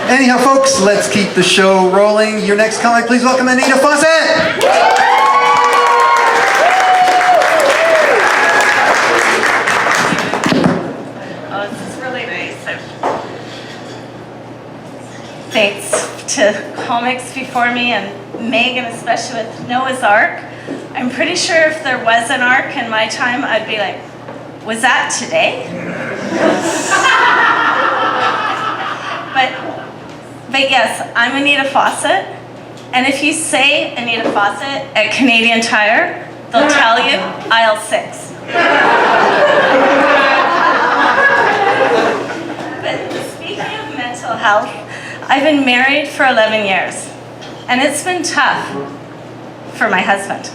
Anyhow, folks, let's keep the show rolling. Your next comic, please welcome Anita Fawcett. Oh, this is really nice. Thanks to comics before me and Megan, especially with Noah's Ark. I'm pretty sure if there was an ark in my time, I'd be like, was that today? But yes, I'm Anita Fawcett, and if you say Anita Fawcett at Canadian Tire, they'll tell you aisle 6. But speaking of mental health, I've been married for 11 years, and it's been tough for my husband.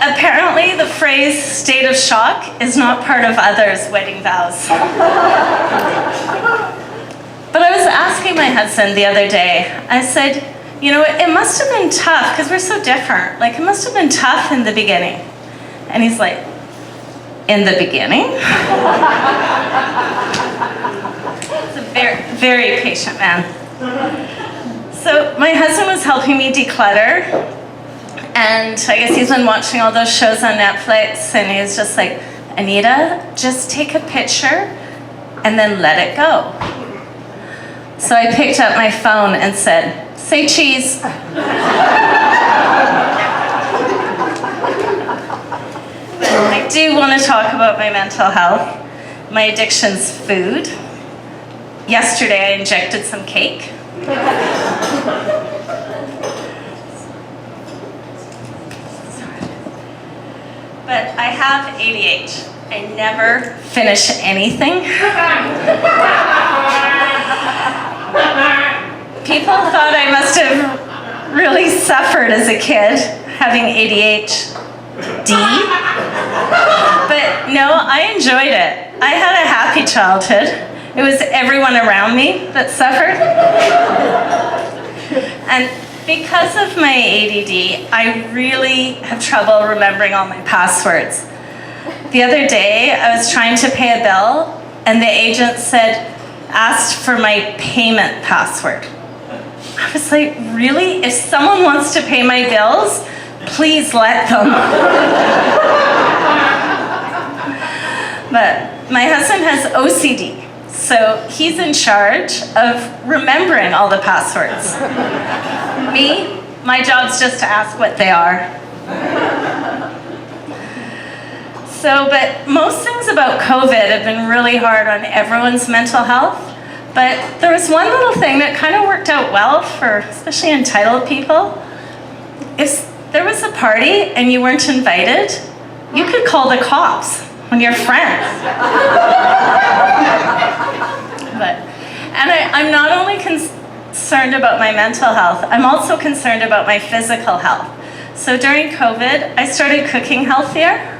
Apparently, the phrase state of shock is not part of others' wedding vows. But I was asking my husband the other day, I said, you know, it must have been tough because we're so different. Like, it must have been tough in the beginning. And he's like, in the beginning? He's a very, very patient man. So my husband was helping me declutter, and I guess he's been watching all those shows on Netflix, and he was just like, Anita, just take a picture and then let it go. So I picked up my phone and said, say cheese. I do want to talk about my mental health. My addiction's food. Yesterday I injected some cake. But I have ADHD. I never finish anything. People thought I must have really suffered as a kid having ADHD. But no, I enjoyed it. I had a happy childhood. It was everyone around me that suffered. And because of my ADD, I really have trouble remembering all my passwords. The other day, I was trying to pay a bill, and the agent asked for my payment password. I was like, really? If someone wants to pay my bills, please let them. But my husband has OCD. So he's in charge of remembering all the passwords. Me, my job's just to ask what they are. But most things about COVID have been really hard on everyone's mental health. But there was one little thing that kind of worked out well for especially entitled people. If there was a party and you weren't invited, you could call the cops on your friends. I'm not only concerned about my mental health, I'm also concerned about my physical health. So during COVID, I started cooking healthier.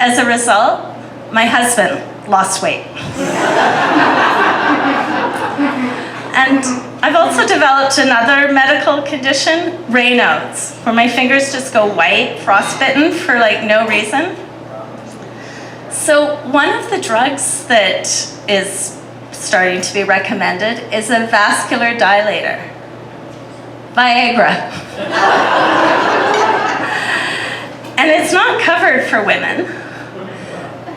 As a result, my husband lost weight. And I've also developed another medical condition, Raynaud's, where my fingers just go white, frostbitten for like no reason. So one of the drugs that is starting to be recommended is a vascular dilator, Viagra. And it's not covered for women.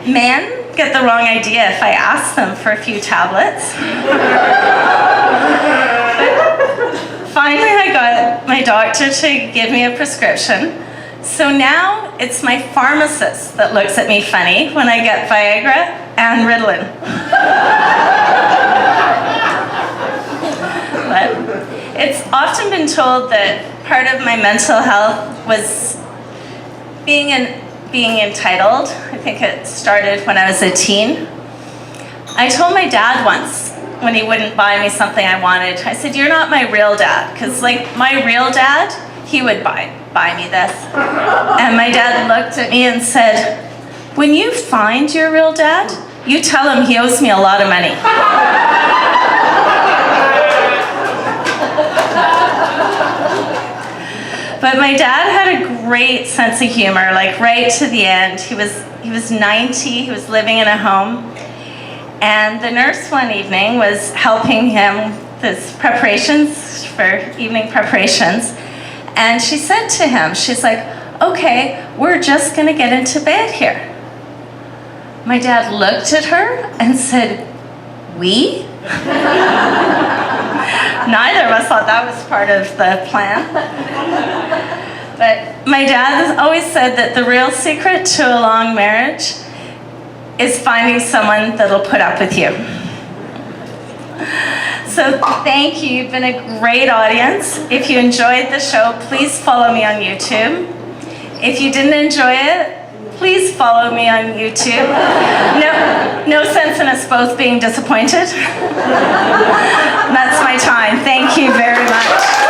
Men get the wrong idea if I ask them for a few tablets. But finally I got my doctor to give me a prescription. So now it's my pharmacist that looks at me funny when I get Viagra and Ritalin. But it's often been told that part of my mental health was being entitled. I think it started when I was a teen. I told my dad once when he wouldn't buy me something I wanted, I said, you're not my real dad, because like my real dad, he would buy me this. And my dad looked at me and said, when you find your real dad, you tell him he owes me a lot of money. But my dad had a great sense of humor, like right to the end. He was 90, he was living in a home. And the nurse one evening was helping him with preparations for evening preparations. And she said to him, she's like, okay, we're just gonna get into bed here. My dad looked at her and said, we? Neither of us thought that was part of the plan. But my dad has always said that the real secret to a long marriage is finding someone that'll put up with you. So thank you, you've been a great audience. If you enjoyed the show, please follow me on YouTube. If you didn't enjoy it, please follow me on YouTube. No sense in us both being disappointed. That's my time. Thank you very much.